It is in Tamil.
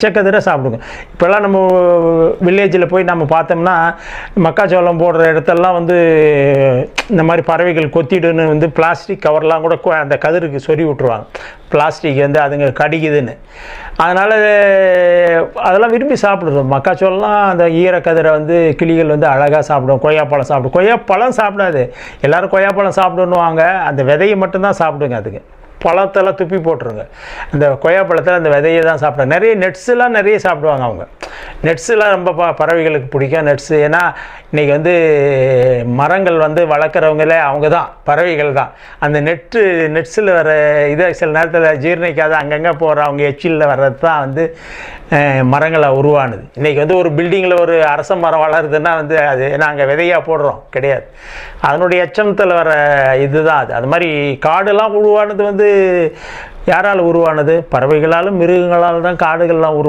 பச்சைக்கதிரை சாப்பிடுங்க. இப்போல்லாம் நம்ம வில்லேஜில் போய் நம்ம பார்த்தோம்னா மக்காச்சோளம் போடுற இடத்தெல்லாம் வந்து இந்த மாதிரி பறவைகள் கொத்திடுன்னு வந்து பிளாஸ்டிக் கவர்லாம் கூட அந்த கதிருக்கு சொறி விட்ருவாங்க. பிளாஸ்டிக் வந்து அதுங்க கடிக்குதுன்னு. அதனால் அதெல்லாம் விரும்பி சாப்பிடுறோம். மக்காச்சோளம்லாம் அந்த ஈரக்கதிரை வந்து கிளிகள் வந்து அழகாக சாப்பிடும். கொய்யாப்பழம் சாப்பிடும். கொய்யாப்பழம் சாப்பிடாது. எல்லோரும் கொய்யாப்பழம் சாப்பிடுன்னுவாங்க. அந்த விதையை மட்டும்தான் சாப்பிடுங்க. அதுக்கு பழத்தெல்லாம் துப்பி போட்டுருங்க. அந்த கொய்யாப்பழத்தில் அந்த விதையை தான் சாப்பிடுவாங்க. நிறைய நட்ஸெலாம் நிறைய சாப்பிடுவாங்க அவங்க. நட்ஸெலாம் ரொம்ப பறவைகளுக்கு பிடிக்கும் நட்ஸு. ஏன்னா இன்றைக்கி வந்து மரங்கள் வந்து வளர்க்குறவங்களே அவங்க தான், பறவைகள் தான். அந்த நெட்ஸில் வர இதை சில நேரத்தில் ஜீரணிக்காத அங்கங்கே போகிற அவங்க எச்சிலில் வர்றது தான் வந்து மரங்களை உருவானுது. இன்றைக்கி வந்து ஒரு பில்டிங்கில் ஒரு அரச மரம் வளருதுன்னா வந்து அது நாங்கள் விதையாக போடுறோம் கிடையாது. அதனுடைய எச்சத்தில் வர இதுதான் அது. அது மாதிரி காடெல்லாம் உருவானது வந்து யாரால் உருவானது? பறவைகளாலும் மிருகங்களால் தான் காடுகள்லாம்